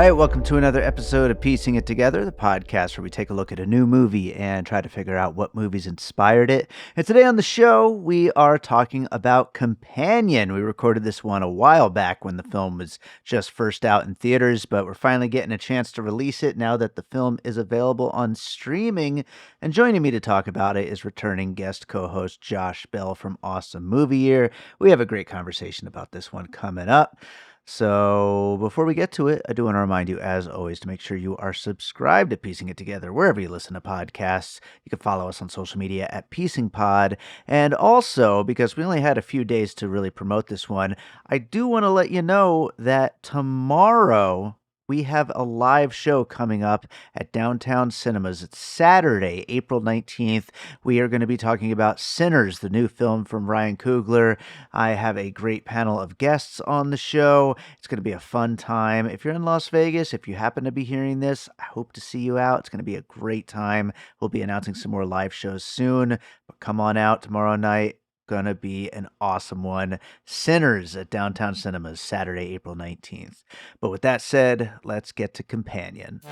right, welcome to another episode of Piecing It Together, the podcast where we take a look at a new movie and try to figure out what movies inspired it. And today on the show, we are talking about Companion. We recorded this one a while back when the film was just first out in theaters, but we're finally getting a chance to release it now that the film is available on streaming. And joining me to talk about it is returning guest co-host Josh Bell from Awesome Movie Year. We have a great conversation about this one coming up. So before we get to it, I do want to remind you, as always, to make sure you are subscribed to Piecing It Together wherever you listen to podcasts. You can follow us on social media at Piecing Pod. And also, because we only had a few days to really promote this one, I do want to let you know that tomorrow we have a live show coming up at Downtown Cinemas. It's Saturday, April 19th. We are going to be talking about Sinners, the new film from Ryan Coogler. I have a great panel of guests on the show. It's going to be a fun time. If you're in Las Vegas, if you happen to be hearing this, I hope to see you out. It's going to be a great time. We'll be announcing some more live shows soon, but come on out tomorrow night. Gonna be an awesome one. Sinners at Downtown Cinemas, Saturday, April 19th. But with that said, let's get to Companion.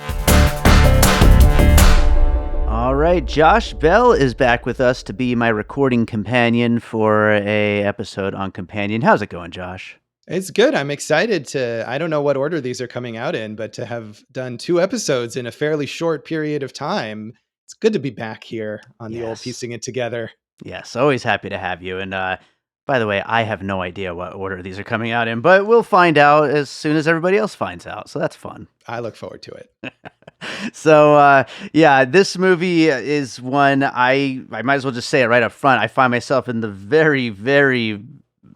All right, Josh Bell is back with us to be my recording companion for a episode on Companion. How's it going, Josh? It's good. I'm excited I don't know what order these are coming out in, but to have done 2 episodes in a fairly short period of time, it's good to be back here on the old Piecing It Together. Yes, always happy to have you. And by the way, I have no idea what order these are coming out in, but we'll find out as soon as everybody else finds out. So that's fun. I look forward to it. So, this movie is one I might as well just say it right up front. I find myself in the very, very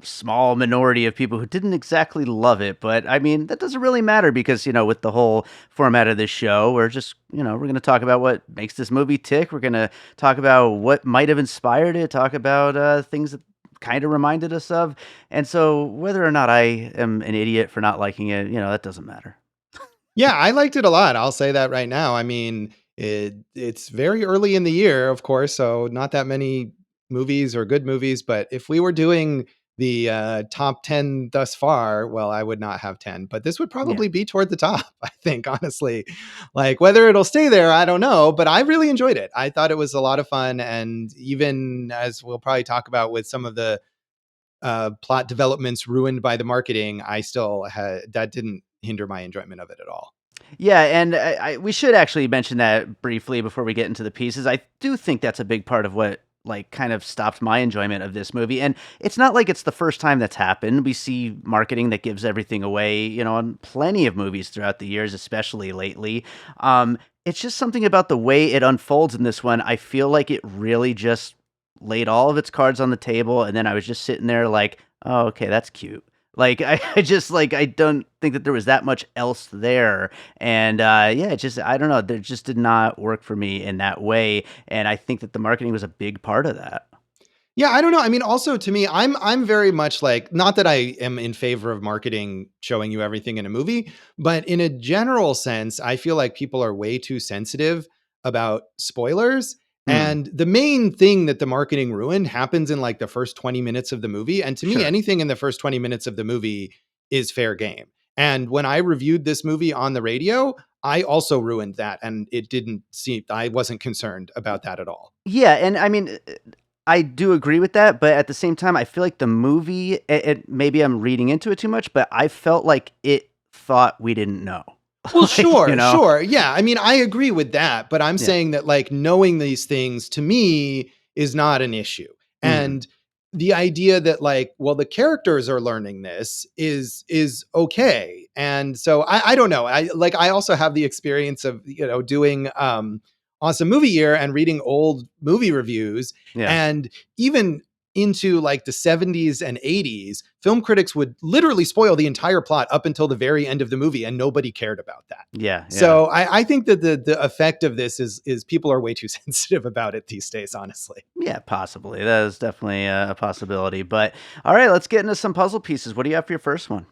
small minority of people who didn't exactly love it, but I mean, that doesn't really matter because, with the whole format of this show, we're just, we're going to talk about what makes this movie tick. We're going to talk about what might have inspired it, talk about things that kind of reminded us of. And so whether or not I am an idiot for not liking it, that doesn't matter. Yeah, I liked it a lot. I'll say that right now. I mean, it's very early in the year, of course, so not that many movies or good movies, but if we were doing the top 10 thus far, well, I would not have 10, but this would probably be toward the top, I think, honestly. Like, whether it'll stay there, I don't know, but I really enjoyed it. I thought it was a lot of fun, and even as we'll probably talk about with some of the plot developments ruined by the marketing, I still had, that didn't hinder my enjoyment of it at all. Yeah, and we should actually mention that briefly before we get into the pieces. I do think that's a big part of what kind of stopped my enjoyment of this movie. And it's not like it's the first time that's happened. We see marketing that gives everything away, on plenty of movies throughout the years, especially lately. It's just something about the way it unfolds in this one. I feel like it really just laid all of its cards on the table, and then I was just sitting there like, oh, okay, that's cute. I just I don't think that there was that much else there. And it just, I don't know, there just did not work for me in that way. And I think that the marketing was a big part of that. Yeah, I don't know. I mean, also to me, I'm very much like, not that I am in favor of marketing showing you everything in a movie, but in a general sense, I feel like people are way too sensitive about spoilers. And the main thing that the marketing ruined happens in like the first 20 minutes of the movie. And to me, anything in the first 20 minutes of the movie is fair game. And when I reviewed this movie on the radio, I also ruined that. And I wasn't concerned about that at all. Yeah. And I mean, I do agree with that. But at the same time, I feel like the movie, maybe I'm reading into it too much, but I felt like it thought we didn't know. Well, sure. Yeah. I mean, I agree with that, but I'm saying that knowing these things to me is not an issue. And the idea that the characters are learning this is okay. And so I don't know. I also have the experience of, doing Awesome Movie Year and reading old movie reviews. And even into the 70s and 80s, film critics would literally spoil the entire plot up until the very end of the movie, and nobody cared about that. Yeah. So I think that the effect of this is people are way too sensitive about it these days, honestly. Yeah, possibly. That is definitely a possibility. But all right, let's get into some puzzle pieces. What do you have for your first one?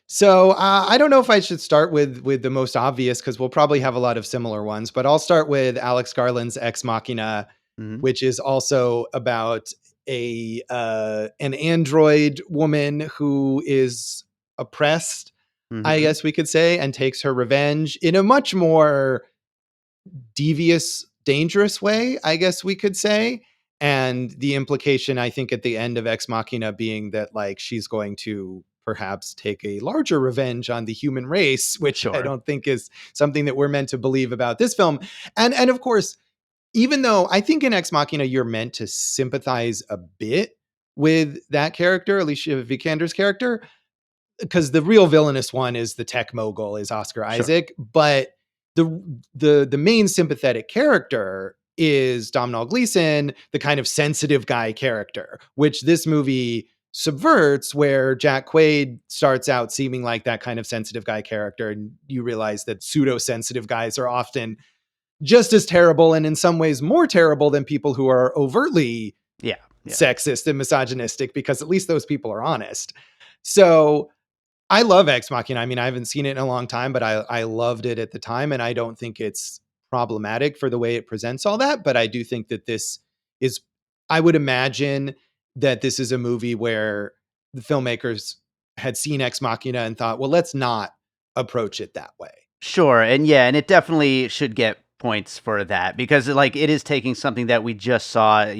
So I don't know if I should start with the most obvious, because we'll probably have a lot of similar ones, but I'll start with Alex Garland's Ex Machina, which is also about an android woman who is oppressed I Hmm. guess we could say, and takes her revenge in a much more devious, dangerous way, I guess we could say. And the implication, I think, at the end of Ex Machina being that, like, she's going to perhaps take a larger revenge on the human race, which I Sure. don't think is something that we're meant to believe about this film. And of course, even though I think in Ex Machina you're meant to sympathize a bit with that character, Alicia Vikander's character, because the real villainous one is the tech mogul, is Oscar Sure. Isaac, but the main sympathetic character is Domhnall Gleeson, the kind of sensitive guy character, which this movie subverts, where Jack Quaid starts out seeming like that kind of sensitive guy character, and you realize that pseudo sensitive guys are often just as terrible, and in some ways more terrible than people who are overtly Yeah. Yeah. sexist and misogynistic, because at least those people are honest. So I love Ex Machina. I mean, I haven't seen it in a long time, but I loved it at the time, and I don't think it's problematic for the way it presents all that. But I do think that this is, I would imagine that this is a movie where the filmmakers had seen Ex Machina and thought, well, let's not approach it that way. Sure, and yeah, and it definitely should get points for that because like it is taking something that we just saw,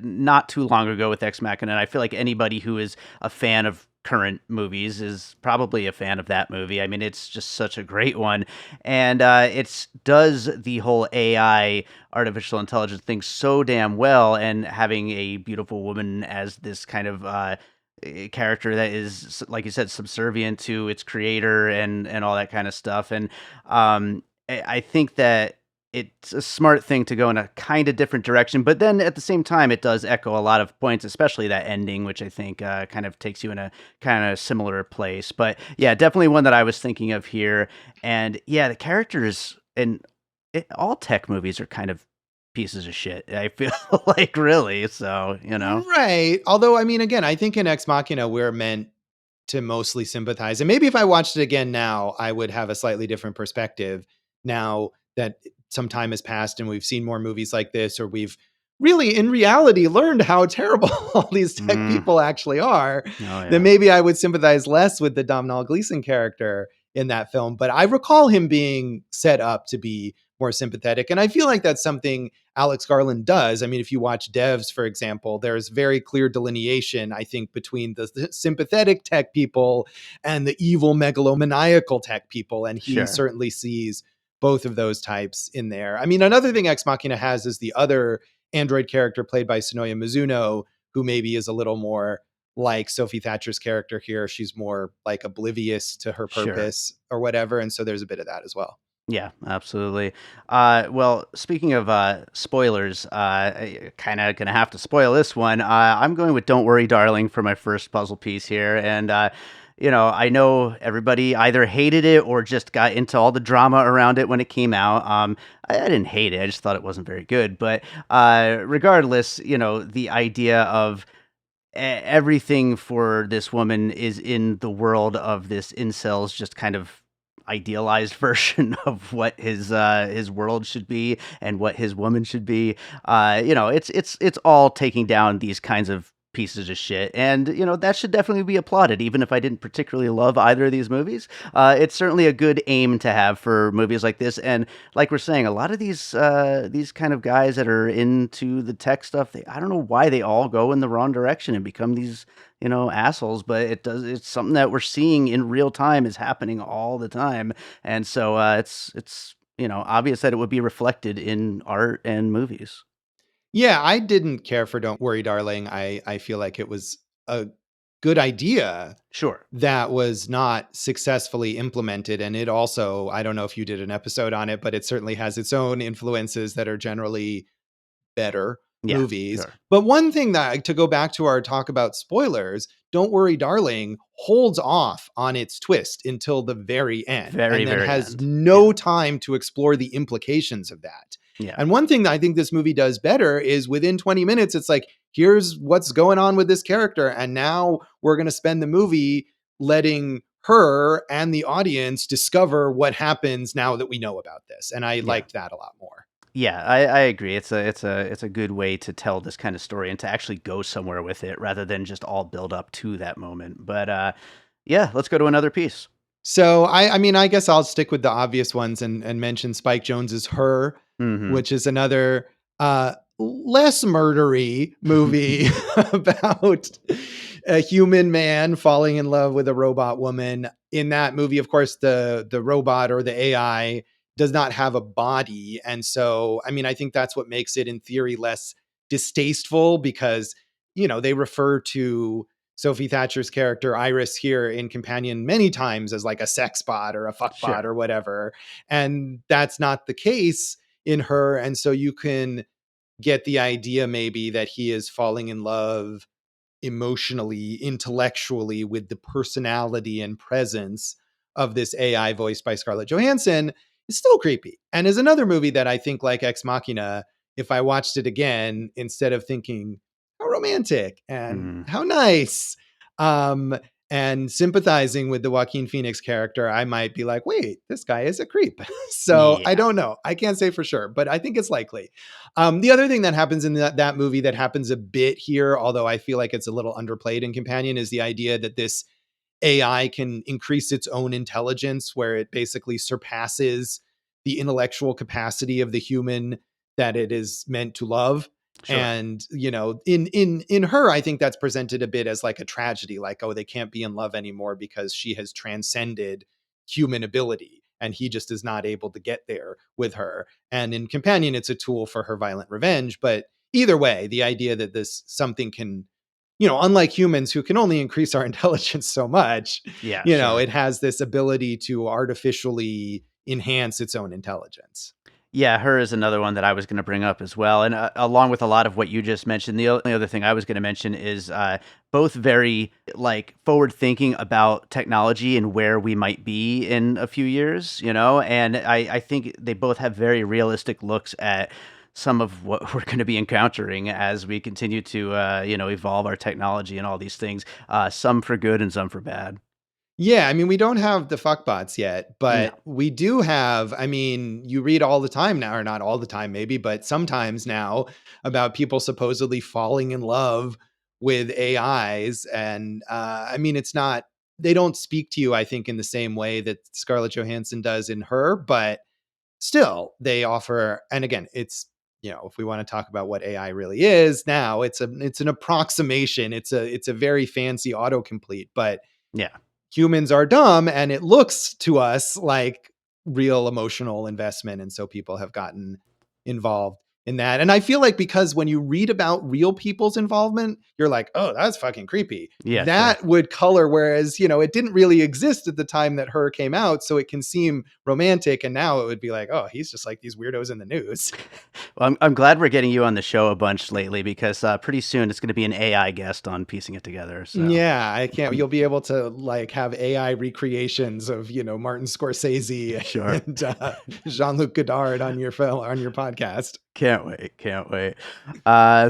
not too long ago with Ex Machina, and I feel like anybody who is a fan of current movies is probably a fan of that movie. I mean, it's just such a great one, and it does the whole AI, artificial intelligence thing so damn well, and having a beautiful woman as this kind of a character that is, like you said, subservient to its creator and all that kind of stuff. And I think that it's a smart thing to go in a kind of different direction, but then at the same time, it does echo a lot of points, especially that ending, which I think kind of takes you in a kind of similar place. But yeah, definitely one that I was thinking of here. And yeah, the characters in all tech movies are kind of pieces of shit, I feel like, really. So, Right. Although, I mean, again, I think in Ex Machina, we're meant to mostly sympathize. And maybe if I watched it again now, I would have a slightly different perspective now that some time has passed and we've seen more movies like this, or we've really, in reality, learned how terrible all these tech Mm. people actually are. Oh, Then yeah. maybe I would sympathize less with the Domhnall Gleeson character in that film. But I recall him being set up to be more sympathetic. And I feel like that's something Alex Garland does. I mean, if you watch Devs, for example, there's very clear delineation, I think, between the sympathetic tech people and the evil megalomaniacal tech people. And he Sure. certainly sees both of those types in there. I mean, another thing Ex Machina has is the other android character played by Sonoya Mizuno, who maybe is a little more like Sophie Thatcher's character here. She's more like oblivious to her Sure. purpose or whatever. And so there's a bit of that as well. Yeah, absolutely. Well, speaking of spoilers, kind of gonna have to spoil this one. I'm going with "Don't Worry, Darling" for my first puzzle piece here, and I know everybody either hated it or just got into all the drama around it when it came out. I didn't hate it; I just thought it wasn't very good. But regardless, the idea of everything for this woman is in the world of this incels just kind of idealized version of what his world should be and what his woman should be. It's all taking down these kinds of pieces of shit, and that should definitely be applauded. Even if I didn't particularly love either of these movies, it's certainly a good aim to have for movies like this. And like we're saying, a lot of these kind of guys that are into the tech stuff, I don't know why they all go in the wrong direction and become these assholes, but it's something that we're seeing in real time is happening all the time. And so it's obvious that it would be reflected in art and movies. Yeah, I didn't care for Don't Worry, Darling. I feel like it was a good idea Sure. that was not successfully implemented. And it also, I don't know if you did an episode on it, but it certainly has its own influences that are generally better Yeah, movies. sure. But one thing that, to go back to our talk about spoilers, Don't Worry, Darling holds off on its twist until the very end Very, and then very has end. Yeah. no time to explore the implications of that. Yeah. And one thing that I think this movie does better is within 20 minutes, it's like, here's what's going on with this character. And now we're going to spend the movie letting her and the audience discover what happens now that we know about this. And I Yeah. liked that a lot more. Yeah, I agree. It's a good way to tell this kind of story and to actually go somewhere with it rather than just all build up to that moment. But yeah, let's go to another piece. So I mean, I guess I'll stick with the obvious ones and mention Spike Jonze's Her, Mm-hmm. which is another less murdery movie about a human man falling in love with a robot woman. In that movie, of course, the robot or the AI does not have a body. And so, I mean, I think that's what makes it in theory less distasteful because, they refer to Sophie Thatcher's character Iris here in Companion many times as like a sex bot or a fuck bot Sure. or whatever. And that's not the case in Her. And so you can get the idea maybe that he is falling in love emotionally, intellectually with the personality and presence of this AI voiced by Scarlett Johansson is still creepy. And is another movie that I think, like Ex Machina, if I watched it again, instead of thinking how romantic and Mm-hmm. how nice, um, and sympathizing with the Joaquin Phoenix character, I might be like, wait, this guy is a creep. So I Yeah. don't know. I can't say for sure, but I think it's likely. The other thing that happens in that movie that happens a bit here, although I feel like it's a little underplayed in Companion, is the idea that this AI can increase its own intelligence, where it basically surpasses the intellectual capacity of the human that it is meant to love. Sure. And in Her, I think that's presented a bit as like a tragedy, like, oh, they can't be in love anymore because she has transcended human ability and he just is not able to get there with her. And in Companion, it's a tool for her violent revenge. But either way, the idea that this something can, unlike humans who can only increase our intelligence so much, Yeah, sure. it has this ability to artificially enhance its own intelligence. Yeah, Her is another one that I was going to bring up as well. And along with a lot of what you just mentioned, the only other thing I was going to mention is both very like forward thinking about technology and where we might be in a few years, and I think they both have very realistic looks at some of what we're going to be encountering as we continue to, evolve our technology and all these things, some for good and some for bad. Yeah, I mean, we don't have the fuckbots yet, No. but we do have, I mean, you read all the time now, or not all the time, maybe, but sometimes now about people supposedly falling in love with AIs. And I mean, it's not, they don't speak to you, I think, in the same way that Scarlett Johansson does in Her, but still they offer, and again, it's, if we want to talk about what AI really is now, it's an approximation. It's a very fancy autocomplete, but Yeah. humans are dumb and it looks to us like real emotional investment. And so people have gotten involved in that. And I feel like because when you read about real people's involvement, you're like, oh, that's fucking creepy. Yeah, sure. That would color. Whereas, it didn't really exist at the time that Her came out. So it can seem romantic. And now it would be like, oh, he's just like these weirdos in the news. Well, I'm glad we're getting you on the show a bunch lately because pretty soon it's going to be an AI guest on piecing it together. So, Yeah, I can't. um, You'll be able to like have AI recreations of Martin Scorsese sure. and Jean-Luc Godard on your film on your podcast. Can't wait. Can't wait.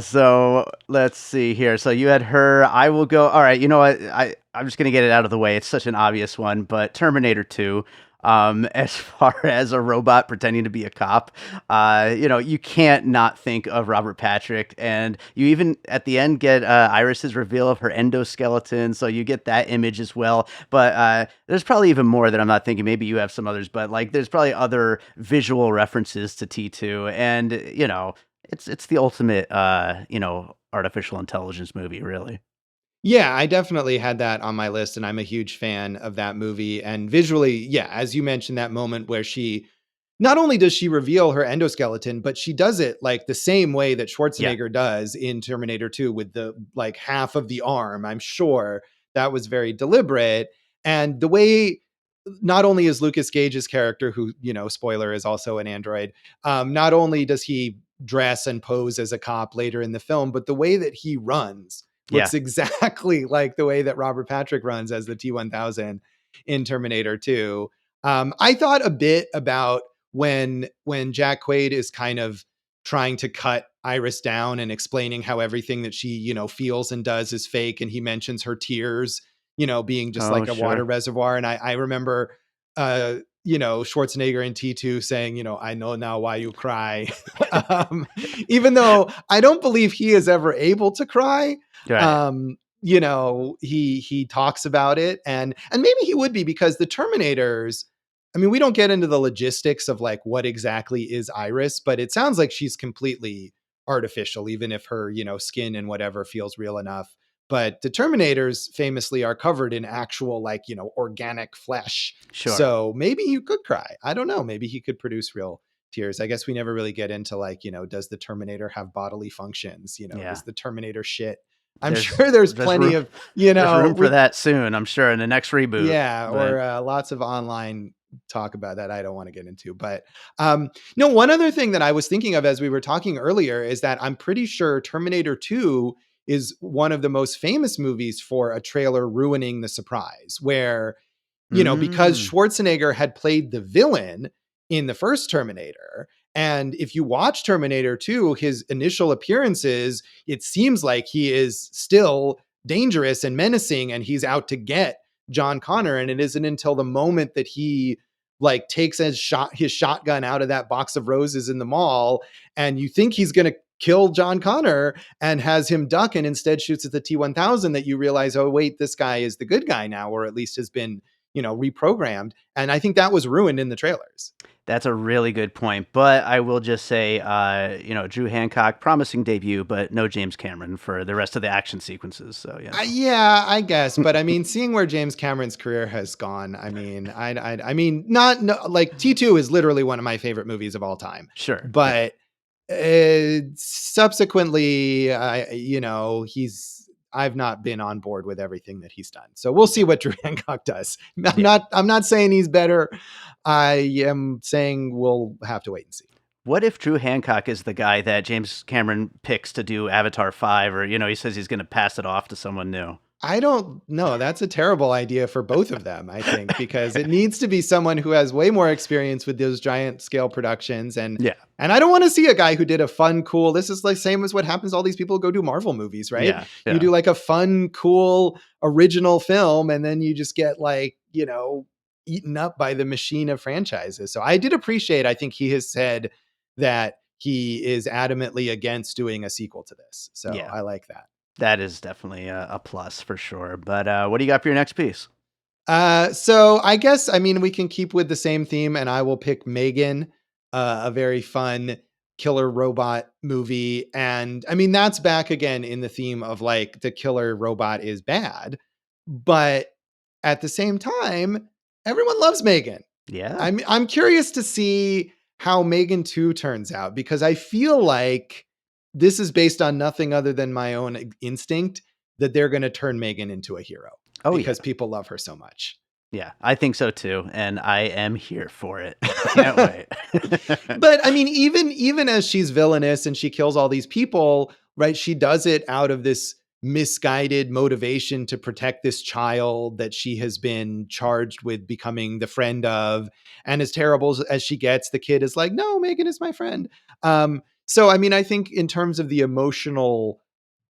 So let's see here. So you had Her. I will go. All right. You know what? I'm just going to get it out of the way. It's such an obvious one, but Terminator 2. As far as a robot pretending to be a cop, you can't not think of Robert Patrick, and you even at the end get Iris's reveal of her endoskeleton, so you get that image as well. But there's probably even more that I'm not thinking. Maybe you have some others, but like there's probably other visual references to T2, and it's the ultimate artificial intelligence movie, really. Yeah, I definitely had that on my list, and I'm a huge fan of that movie. And visually, yeah, as you mentioned, that moment where she not only does she reveal her endoskeleton, but she does it like the same way that Yeah, Schwarzenegger does in Terminator 2 with the like half of the arm. I'm sure that was very deliberate. And the way not only is Lucas Gage's character, who, spoiler, is also an android, not only does he dress and pose as a cop later in the film, but the way that he runs yeah, looks exactly like the way that Robert Patrick runs as the T-1000 in Terminator 2. I thought a bit about when Jack Quaid is kind of trying to cut Iris down and explaining how everything that she, feels and does is fake. And he mentions her tears, being just oh like a water sure. reservoir. And I remember, Schwarzenegger in T2 saying, I know now why you cry. um, Even though I don't believe he is ever able to cry. Right. Um, he talks about it, and maybe he would be, because the Terminators, I mean, we don't get into the logistics of like what exactly is Iris, but it sounds like she's completely artificial, even if her, skin and whatever feels real enough. But the Terminators famously are covered in actual, like, organic flesh. Sure. So maybe you could cry. I don't know. Maybe he could produce real tears. I guess we never really get into like, does the Terminator have bodily functions? Yeah. Does the Terminator shit? I'm There's sure there's plenty room, of, there's room for that soon, I'm sure, in the next reboot. yeah, But or lots of online talk about that I don't want to get into. But no, one other thing that I was thinking of as we were talking earlier is that I'm pretty sure Terminator 2 is one of the most famous movies for a trailer ruining the surprise, where, because Schwarzenegger had played the villain in the first Terminator. And if you watch Terminator 2, his initial appearances, it seems like he is still dangerous and menacing, and he's out to get John Connor. And it isn't until the moment that he like takes his shotgun out of that box of roses in the mall, and you think he's going to kill John Connor and has him duck and instead shoots at the T-1000, that you realize, oh wait, this guy is the good guy now, or at least has been, reprogrammed. And I think that was ruined in the trailers. That's a really good point. But I will just say, Drew Hancock, promising debut, but no James Cameron for the rest of the action sequences. So, yeah, I guess. But I mean, seeing where James Cameron's career has gone, I mean, like T2 is literally one of my favorite movies of all time. Sure. But subsequently, I've not been on board with everything that he's done. So we'll see what Drew Hancock does. I'm not saying he's better. I am saying we'll have to wait and see. What if Drew Hancock is the guy that James Cameron picks to do Avatar 5, or, he says he's going to pass it off to someone new? I don't know. That's a terrible idea for both of them, I think, because it needs to be someone who has way more experience with those giant scale productions. And I don't want to see a guy who did a fun, cool, this is like same as what happens to all these people who go do Marvel movies, right? Yeah. You do like a fun, cool, original film, and then you just get like, eaten up by the machine of franchises. So I did appreciate, I think he has said that he is adamantly against doing a sequel to this. So I like that. That is definitely a plus for sure. But what do you got for your next piece? So I guess, we can keep with the same theme, and I will pick Megan, a very fun killer robot movie. And that's back again in the theme of like the killer robot is bad, but at the same time, everyone loves Megan. Yeah. I'm curious to see how Megan 2 turns out, because I feel like this is based on nothing other than my own instinct that they're going to turn Megan into a hero. Because people love her so much. Yeah, I think so too. And I am here for it. Can't wait. But even as she's villainous and she kills all these people, right? She does it out of this misguided motivation to protect this child that she has been charged with becoming the friend of. And as terrible as she gets, the kid is like, no, Megan is my friend. So, I think in terms of the emotional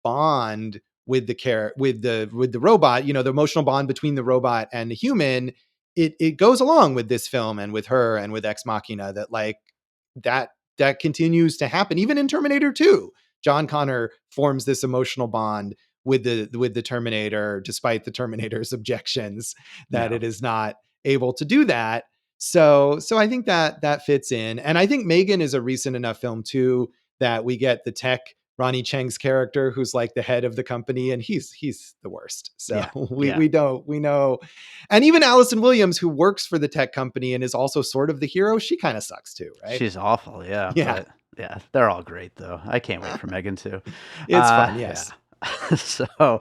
bond with the robot, the emotional bond between the robot and the human, it goes along with this film and with her and with Ex Machina, that like that continues to happen. Even in Terminator 2, John Connor forms this emotional bond with the Terminator, despite the Terminator's objections that it is not able to do that. So I think that fits in. And I think Megan is a recent enough film too, that we get the tech Ronnie Cheng's character, who's like the head of the company, and he's the worst. So we know. And even Allison Williams, who works for the tech company and is also sort of the hero, she kind of sucks too, right? She's awful. Yeah. But, they're all great though. I can't wait for Megan too. It's fun. Yes. Yeah. So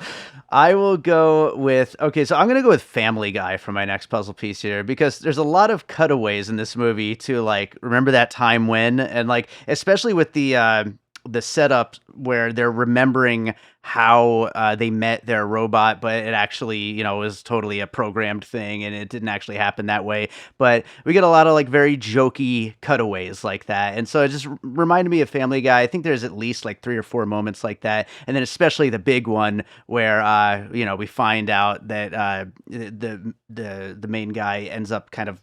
I will go with, so I'm going to go with Family Guy for my next puzzle piece here, because there's a lot of cutaways in this movie to like, remember that time when, and like, especially with the setup where they're remembering how they met their robot, but it actually, was totally a programmed thing and it didn't actually happen that way. But we get a lot of like very jokey cutaways like that. And so it just reminded me of Family Guy. I think there's at least like 3 or 4 moments like that. And then especially the big one where, we find out that the main guy ends up kind of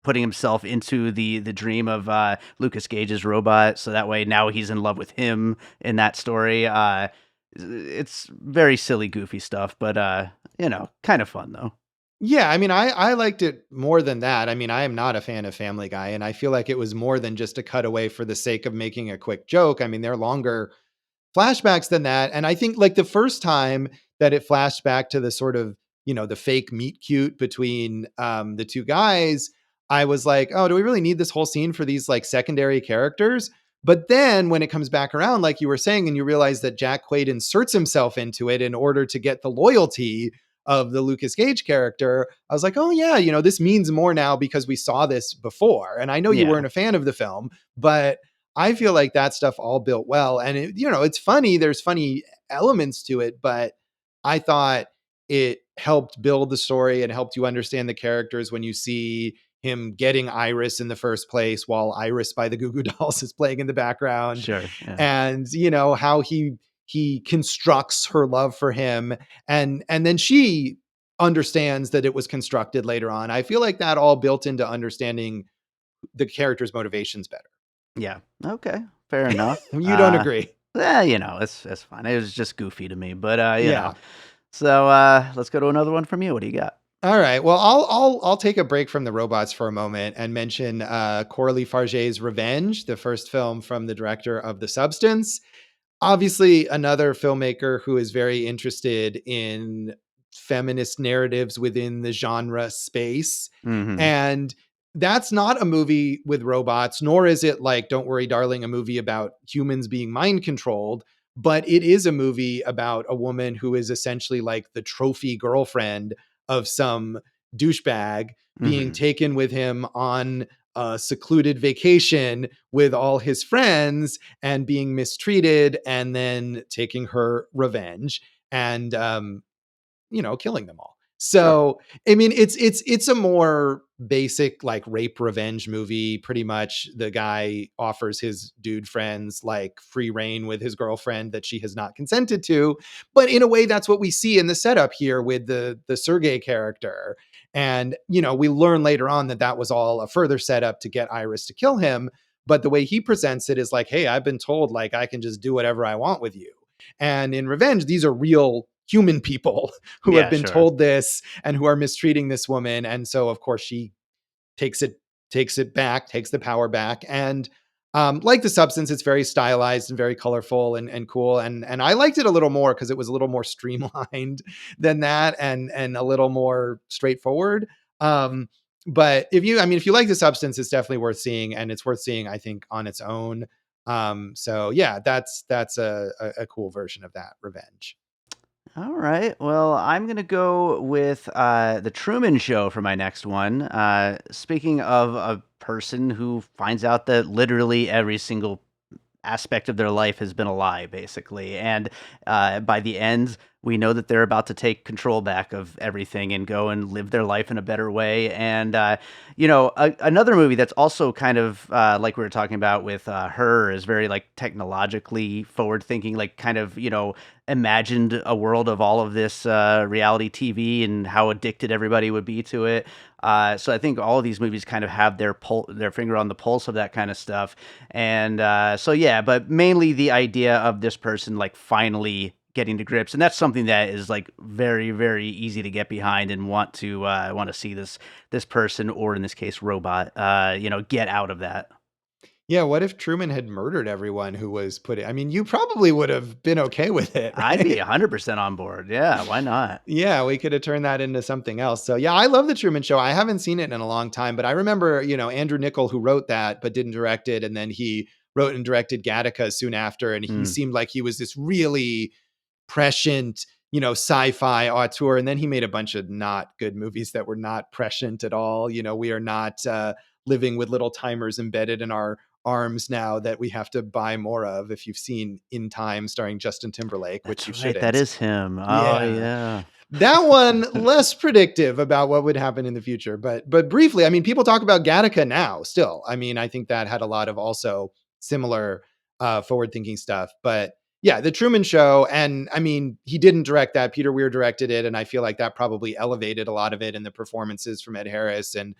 putting himself into the dream of Lukas Gage's robot, so that way now he's in love with him in that story. It's very silly, goofy stuff, but kind of fun though. Yeah, I mean, I liked it more than that. I mean, I am not a fan of Family Guy, and I feel like it was more than just a cutaway for the sake of making a quick joke. I mean, they're longer flashbacks than that. And I think like the first time that it flashed back to the sort of, the fake meet cute between the two guys, I was like, oh, do we really need this whole scene for these like secondary characters? But then when it comes back around, like you were saying, and you realize that Jack Quaid inserts himself into it in order to get the loyalty of the Lucas Gage character, I was like, oh yeah, this means more now because we saw this before. And I know you Yeah, weren't a fan of the film, but I feel like that stuff all built well. And it's funny. There's funny elements to it, but I thought it helped build the story and helped you understand the characters when you see him getting Iris in the first place while Iris by the Goo Goo Dolls is playing in the background. sure. Yeah, And, how he constructs her love for him. And then she understands that it was constructed later on. I feel like that all built into understanding the character's motivations better. yeah. Okay, fair enough. You don't agree. It's fine. It was just goofy to me, but Yeah. So let's go to another one from you. What do you got? All right. Well, I'll take a break from the robots for a moment and mention Coralie Farge's Revenge, the first film from the director of The Substance. Obviously, another filmmaker who is very interested in feminist narratives within the genre space. Hmm. And that's not a movie with robots, nor is it like Don't Worry, Darling, a movie about humans being mind controlled. But it is a movie about a woman who is essentially like the trophy girlfriend of some douchebag being Hmm. taken with him on a secluded vacation with all his friends and being mistreated and then taking her revenge and killing them all. Sure. So, I mean, it's a more basic like rape revenge movie. Pretty much the guy offers his dude friends like free reign with his girlfriend that she has not consented to. But in a way, that's what we see in the setup here with the Sergei character. And, we learn later on that that was all a further setup to get Iris to kill him. But the way he presents it is like, hey, I've been told like I can just do whatever I want with you. And in Revenge, these are real human people who have Yeah, been sure. told this and who are mistreating this woman. And so, of course, she takes it takes the power back. And like The Substance, it's very stylized and very colorful and cool. And I liked it a little more because it was a little more streamlined than that and a little more straightforward. But if you like The Substance, it's definitely worth seeing, and it's worth seeing, I think, on its own. So yeah, that's a cool version of that, Revenge. All right. Well, I'm going to go with The Truman Show for my next one. Speaking of a person who finds out that literally every single aspect of their life has been a lie, basically. And by the end, we know that they're about to take control back of everything and go and live their life in a better way. And, another movie that's also kind of like we were talking about with Her is very like technologically forward thinking, like kind of, imagined a world of all of this reality TV and how addicted everybody would be to it. So I think all of these movies kind of have their finger on the pulse of that kind of stuff. And so yeah, but mainly the idea of this person like finally getting to grips, and that's something that is like very very easy to get behind and want to see this person, or in this case robot, get out of that. Yeah, what if Truman had murdered everyone who was put in? I mean, you probably would have been okay with it, I'd be right? 100% on board. Yeah, why not? Yeah, we could have turned that into something else. So, yeah, I love The Truman Show. I haven't seen it in a long time, but I remember, Andrew Niccol, who wrote that but didn't direct it. And then he wrote and directed Gattaca soon after. And he Mm, seemed like he was this really prescient, sci-fi auteur. And then he made a bunch of not good movies that were not prescient at all. We are not living with little timers embedded in our arms now that we have to buy more of. If you've seen In Time starring Justin Timberlake, which that's you right, that shouldn't. is him. Oh Yeah. yeah. That one less predictive about what would happen in the future, but briefly, I mean, people talk about Gattaca now still. I mean, I think that had a lot of also similar forward thinking stuff. But yeah, The Truman Show, and I mean, he didn't direct that. Peter Weir directed it, and I feel like that probably elevated a lot of it in the performances from Ed Harris and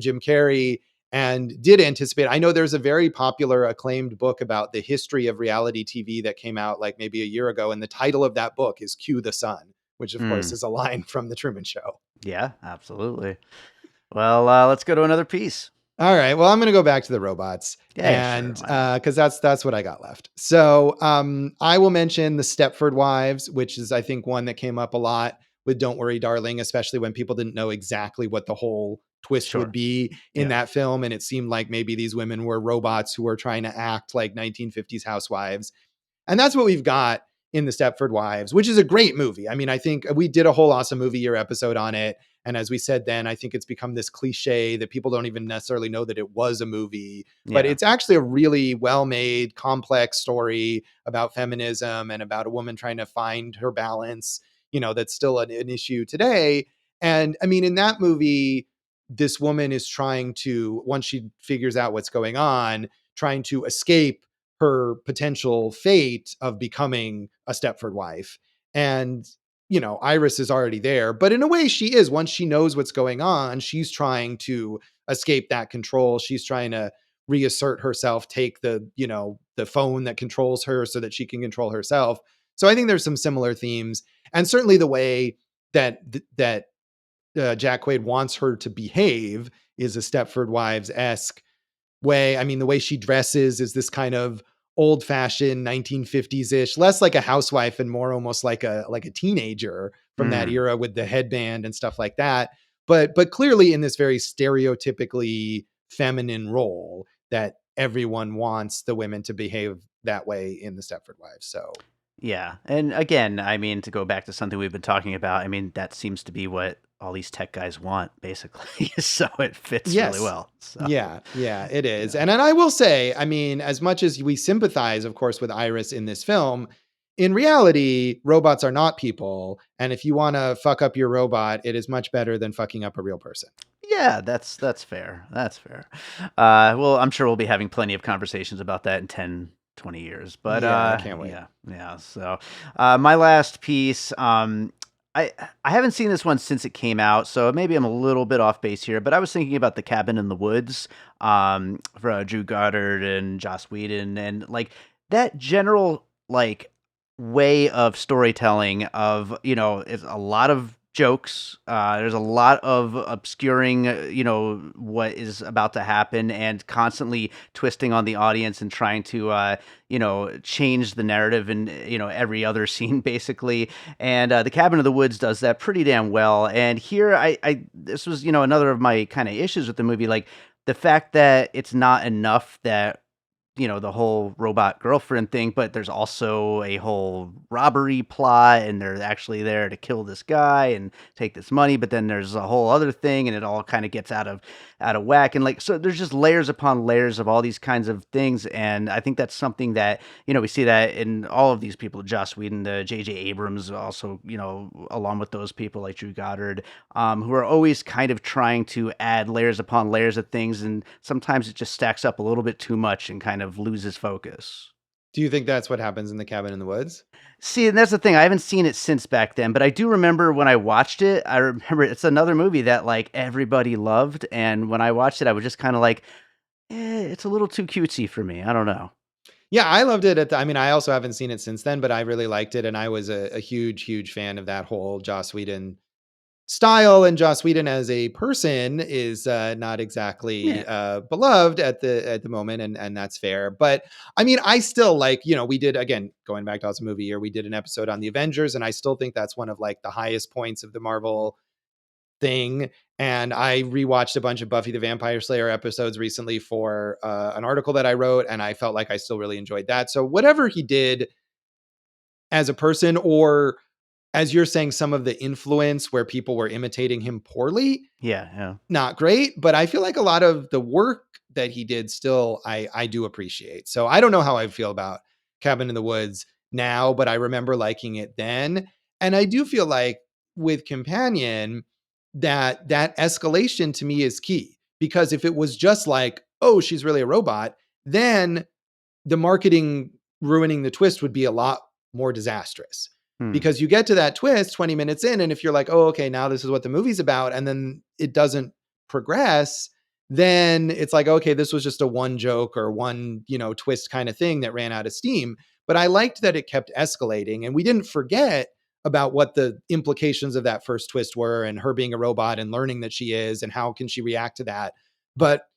Jim Carrey. and did anticipate. I know there's a very popular acclaimed book about the history of reality TV that came out like maybe a year ago. And the title of that book is Cue the Sun, which of course Mm. is a line from the Truman Show. Yeah, absolutely. Well, let's go to another piece. All right. Well, I'm going to go back to the robots, Yeah, sure. and Why not? because that's what I got left. So I will mention the Stepford Wives, which is I think one that came up a lot with "Don't Worry, Darling," especially when people didn't know exactly what the whole twist would Sure. be in Yeah. that film, and it seemed like maybe these women were robots who were trying to act like 1950s housewives. And that's what we've got in The Stepford Wives, which is a great movie. I mean, I think we did a whole awesome movie year episode on it. And as we said then, I think it's become this cliche that people don't even necessarily know that it was a movie. But Yeah. it's actually a really well made, complex story about feminism and about a woman trying to find her balance, that's still an issue today. And I mean, in that movie, this woman is trying to, once she figures out what's going on, trying to escape her potential fate of becoming a Stepford wife. And, Iris is already there, but in a way she is. Once she knows what's going on, she's trying to escape that control. She's trying to reassert herself, take the phone that controls her so that she can control herself. So I think there's some similar themes, and certainly the way that Jack Quaid wants her to behave is a Stepford Wives esque way. I mean, the way she dresses is this kind of old fashioned 1950s ish, less like a housewife and more almost like a teenager from that Mm. era with the headband and stuff like that. But clearly in this very stereotypically feminine role that everyone wants the women to behave that way in the Stepford Wives. So Yeah. And again, I mean, to go back to something we've been talking about, I mean, that seems to be what all these tech guys want, basically. So it fits really yes. well. So, Yeah, it is. yeah. And I will say, I mean, as much as we sympathize, of course, with Iris in this film, in reality, robots are not people. And if you want to fuck up your robot, it is much better than fucking up a real person. Yeah, that's fair. That's fair. Well, I'm sure we'll be having plenty of conversations about that in 10, 20 years. But Yeah, I can't wait. yeah, yeah. So my last piece, I haven't seen this one since it came out, so maybe I'm a little bit off base here. But I was thinking about The Cabin in the Woods, for Drew Goddard and Joss Whedon, and like that general like way of storytelling of it's a lot of jokes, there's a lot of obscuring what is about to happen and constantly twisting on the audience and trying to change the narrative in every other scene basically. And The Cabin of the Woods does that pretty damn well. And here I this was another of my kind of issues with the movie, like the fact that it's not enough that the whole robot girlfriend thing, but there's also a whole robbery plot, and they're actually there to kill this guy and take this money, but then there's a whole other thing, and it all kind of gets out of whack. And like, so there's just layers upon layers of all these kinds of things. And I think that's something that, we see that in all of these people, Joss Whedon, the J.J. Abrams, also, along with those people like Drew Goddard, who are always kind of trying to add layers upon layers of things. And sometimes it just stacks up a little bit too much and kind of loses focus. Do you think that's what happens in The Cabin in the Woods? See, and that's the thing. I haven't seen it since back then, but I do remember when I watched it. I remember it's another movie that like everybody loved, and when I watched it, I was just kind of like, it's a little too cutesy for me. I don't know. Yeah, I loved it. I mean, I also haven't seen it since then, but I really liked it. And I was a huge, huge fan of that whole Joss Whedon style. And Joss Whedon as a person is not exactly Yeah. beloved at the moment, and that's fair. But I mean, I still like, we did, again, going back to awesome movie year, we did an episode on the Avengers, and I still think that's one of like the highest points of the Marvel thing. And I rewatched a bunch of Buffy the Vampire Slayer episodes recently for an article that I wrote, and I felt like I still really enjoyed that. So whatever he did as a person, or as you're saying, some of the influence where people were imitating him poorly, Yeah, yeah. not great. But I feel like a lot of the work that he did still, I do appreciate. So I don't know how I feel about Cabin in the Woods now, but I remember liking it then. And I do feel like with Companion, that escalation to me is key, because if it was just like, oh, she's really a robot, then the marketing ruining the twist would be a lot more disastrous, Hmm. because you get to that twist 20 minutes in, and if you're like, oh, okay, now this is what the movie's about, and then it doesn't progress, then it's like, okay, this was just a one joke or one, twist kind of thing that ran out of steam. But I liked that it kept escalating and we didn't forget about what the implications of that first twist were and her being a robot and learning that she is and how can she react to that. But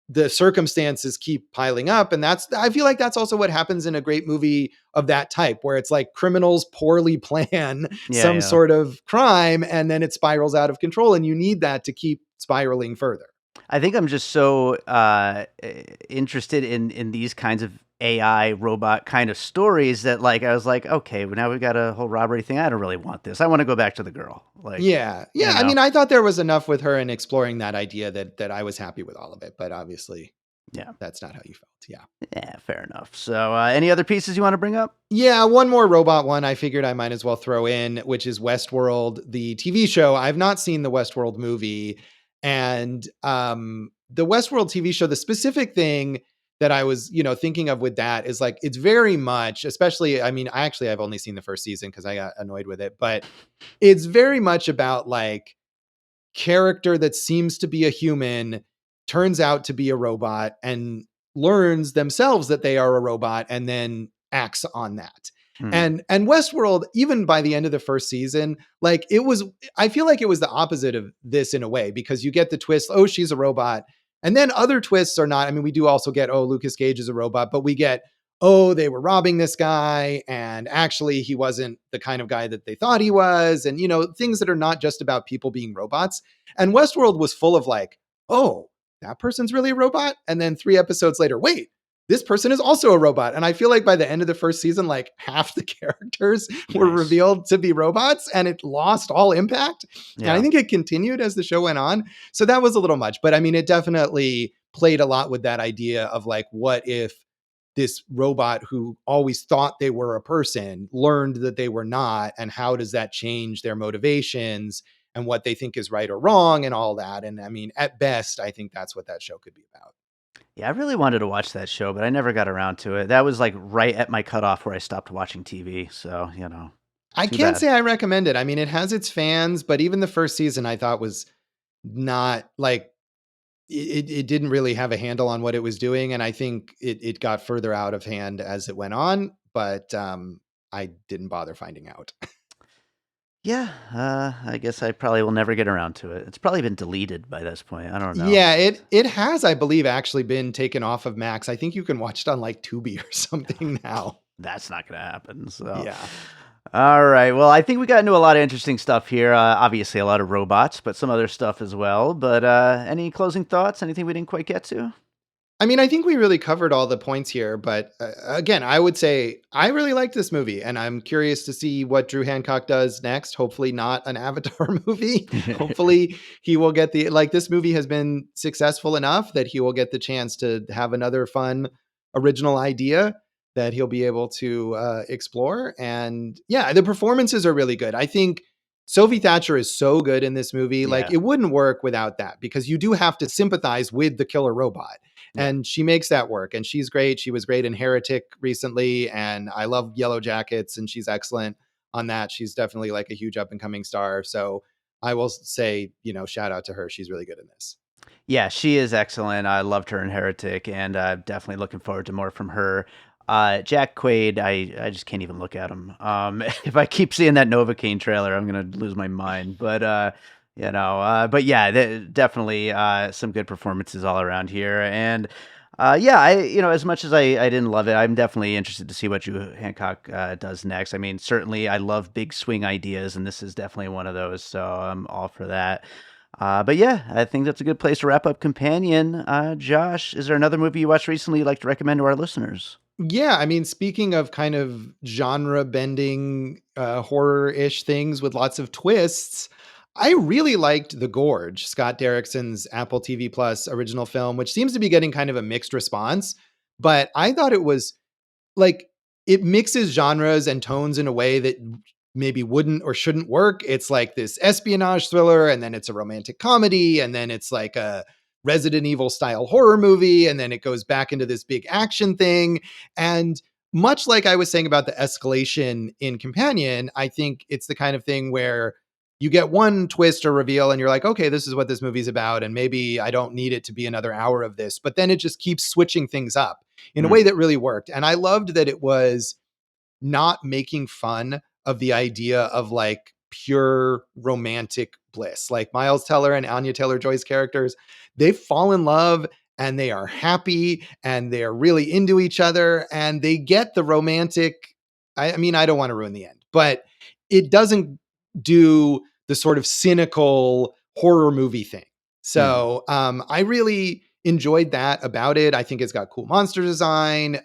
the circumstances keep piling up. And I feel like that's also what happens in a great movie of that type, where it's like criminals poorly plan Yeah, some yeah. sort of crime and then it spirals out of control. And you need that to keep spiraling further. I think I'm just so interested in these kinds of AI robot kind of stories that like I was like, okay, well, now we got a whole robbery thing. I don't really want this. I want to go back to the girl. Like, Yeah. you Yeah. I know, mean, I thought there was enough with her in exploring that idea that I was happy with all of it, but obviously yeah, that's not how you felt. Yeah. yeah, fair enough. So, any other pieces you want to bring up? Yeah, one more robot one I figured I might as well throw in, which is Westworld, the TV show. I've not seen the Westworld movie. And the Westworld TV show, the specific thing that I was, thinking of with that is like, it's very much, especially, I mean, I've only seen the first season because I got annoyed with it, but it's very much about like character that seems to be a human turns out to be a robot and learns themselves that they are a robot and then acts on that. Hmm. And Westworld, even by the end of the first season, like it was, I feel like it was the opposite of this in a way, because you get the twist, oh, she's a robot. And then other twists are not. I mean, we do also get, oh, Lucas Gage is a robot, but we get, oh, they were robbing this guy. And actually, he wasn't the kind of guy that they thought he was. And, things that are not just about people being robots. And Westworld was full of like, oh, that person's really a robot. And then 3 episodes later, wait, this person is also a robot. And I feel like by the end of the first season, like half the characters were Nice. revealed to be robots and it lost all impact. And I Yeah. think it continued as the show went on. So that was a little much. But I mean, it definitely played a lot with that idea of like, what if this robot who always thought they were a person learned that they were not? And how does that change their motivations and what they think is right or wrong and all that? And I mean, at best, I think that's what that show could be about. Yeah, I really wanted to watch that show, but I never got around to it. That was like right at my cutoff where I stopped watching TV. So, I too can't bad. say I recommend it. I mean, it has its fans, but even the first season I thought was not like it didn't really have a handle on what it was doing. And I think it got further out of hand as it went on, but I didn't bother finding out. Yeah, I guess I probably will never get around to it. It's probably been deleted by this point. I don't know. Yeah, it has, I believe, actually been taken off of Max. I think you can watch it on like Tubi or something now. That's not going to happen. So, Yeah. all right. Well, I think we got into a lot of interesting stuff here. Obviously, a lot of robots, but some other stuff as well. But any closing thoughts? Anything we didn't quite get to? I mean, I think we really covered all the points here, but again, I would say I really liked this movie and I'm curious to see what Drew Hancock does next. Hopefully not an Avatar movie. Hopefully he will get this movie has been successful enough that he will get the chance to have another fun original idea that he'll be able to explore. And yeah, the performances are really good. I think Sophie Thatcher is so good in this movie. Like Yeah. it wouldn't work without that because you do have to sympathize with the killer robot. Yeah. And she makes that work. And she's great. She was great in Heretic recently. And I love Yellow Jackets. And she's excellent on that. She's definitely like a huge up and coming star. So I will say, shout out to her. She's really good in this. Yeah, she is excellent. I loved her in Heretic, and definitely looking forward to more from her. Jack Quaid, I just can't even look at him. If I keep seeing that Novocaine trailer, I'm gonna lose my mind. But yeah, definitely some good performances all around here. And yeah, as much as I didn't love it, I'm definitely interested to see what Drew Hancock does next. I mean, certainly I love big swing ideas, and this is definitely one of those. So I'm all for that. But yeah, I think that's a good place to wrap up Companion. Josh, is there another movie you watched recently you'd like to recommend to our listeners? Yeah, I mean, speaking of kind of genre bending, horror ish things with lots of twists, I really liked The Gorge, Scott Derrickson's Apple TV Plus original film, which seems to be getting kind of a mixed response. But I thought it was like it mixes genres and tones in a way that maybe wouldn't or shouldn't work. It's like this espionage thriller, and then it's a romantic comedy, and then it's like a Resident Evil style horror movie, and then it goes back into this big action thing. And much like I was saying about the escalation in Companion, I think it's the kind of thing where you get one twist or reveal and you're like, okay, this is what this movie's about. And maybe I don't need it to be another hour of this, but then it just keeps switching things up in a way that really worked. And I loved that it was not making fun of the idea of like pure romantic bliss. Like Miles Teller and Anya Taylor-Joy's characters, they fall in love and they are happy and they're really into each other and they get the romantic. I mean, I don't want to ruin the end, but it doesn't do the sort of cynical horror movie thing. So I really enjoyed that about it. I think it's got cool monster design.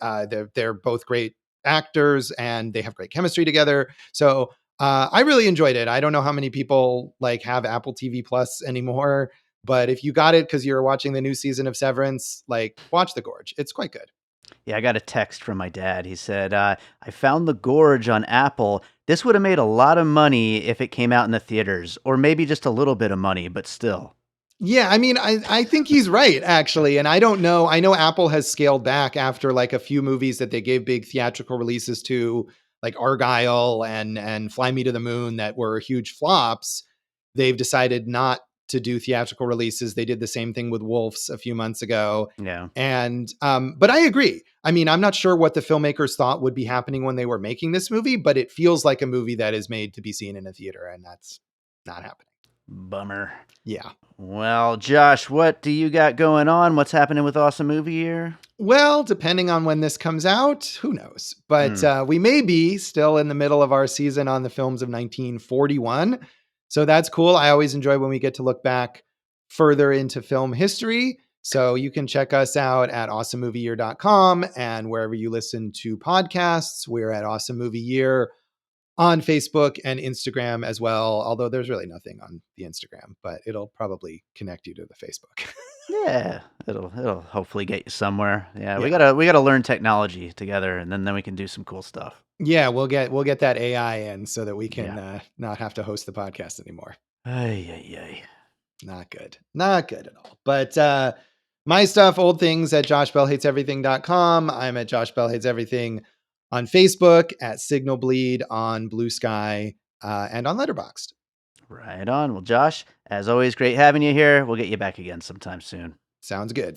They're both great actors and they have great chemistry together. So I really enjoyed it. I don't know how many people like have Apple TV Plus anymore, but if you got it because you're watching the new season of Severance, like watch The Gorge. It's quite good. Yeah, I got a text from my dad. He said, I found The Gorge on Apple. This would have made a lot of money if it came out in the theaters, or maybe just a little bit of money, but still. Yeah, I mean, I think he's right, actually. And I don't know. I know Apple has scaled back after like a few movies that they gave big theatrical releases to, like Argyle and Fly Me to the Moon, that were huge flops. They've decided not to do theatrical releases. They did the same thing with Wolves a few months ago. Yeah. And but I agree. I mean, I'm not sure what the filmmakers thought would be happening when they were making this movie, but it feels like a movie that is made to be seen in a theater, and that's not happening. Bummer. Yeah. Well, Josh, what do you got going on? What's happening with Awesome Movie Year? Well, depending on when this comes out, who knows? But we may be still in the middle of our season on the films of 1941. So that's cool. I always enjoy when we get to look back further into film history. So you can check us out at awesomemovieyear.com and wherever you listen to podcasts. We're at Awesome Movie Year on Facebook and Instagram as well. Although there's really nothing on the Instagram, but it'll probably connect you to the Facebook. Yeah, it'll hopefully get you somewhere. Yeah, we gotta learn technology together, and then we can do some cool stuff. Yeah, we'll get that AI in so that we can not have to host the podcast anymore. Ay. Not good at all. But my stuff, old things at joshbellhateseverything.com. I'm at Josh Bell Hates Everything on Facebook, at Signal Bleed on Blue Sky, and on Letterboxd. Right on. Well, Josh, as always, great having you here. We'll get you back again sometime soon. Sounds good.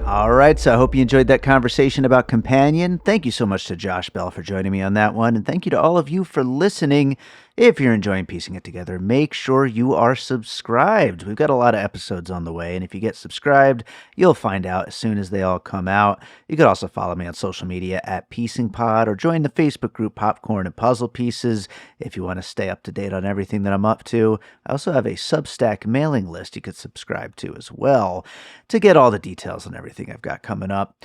All right, so I hope you enjoyed that conversation about Companion. Thank you so much to Josh Bell for joining me on that one, and thank you to all of you for listening. If you're enjoying piecing it together, make sure you are subscribed. We've got a lot of episodes on the way, and if you get subscribed, you'll find out as soon as they all come out. You could also follow me on social media at Piecing Pod, or join the Facebook group Popcorn and Puzzle Pieces if you want to stay up to date on everything that I'm up to. I also have a Substack mailing list you could subscribe to as well to get all the details on everything I've got coming up.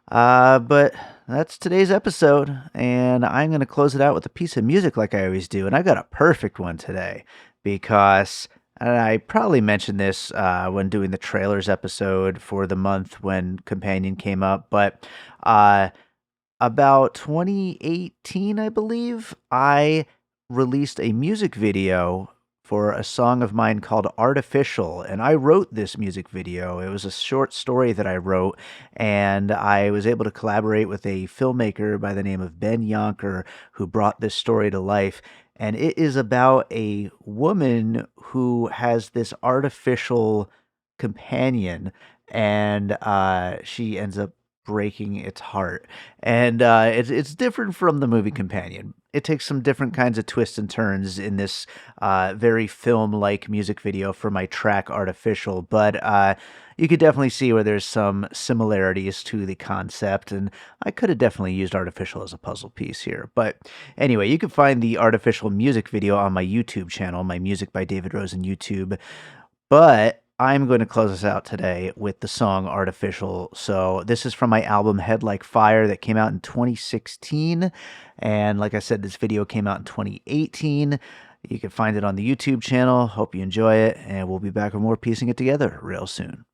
But that's today's episode, and I'm going to close it out with a piece of music like I always do, and I got a perfect one today because, and I probably mentioned this when doing the trailers episode for the month when Companion came up, but about 2018, I believe, I released a music video for a song of mine called Artificial, and I wrote this music video. It was a short story that I wrote, and I was able to collaborate with a filmmaker by the name of Ben Yonker, who brought this story to life. And it is about a woman who has this artificial companion, and she ends up breaking its heart. And it's different from the movie Companion. It takes some different kinds of twists and turns in this very film-like music video for my track Artificial, but you could definitely see where there's some similarities to the concept, and I could have definitely used Artificial as a puzzle piece here. But anyway, you can find the Artificial music video on my YouTube channel, my Music by David Rosen YouTube. But I'm going to close us out today with the song Artificial. So this is from my album Head Like Fire that came out in 2016. And like I said, this video came out in 2018. You can find it on the YouTube channel. Hope you enjoy it. And we'll be back with more Piecing It Together real soon.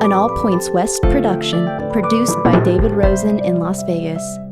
An All Points West production, produced by David Rosen in Las Vegas.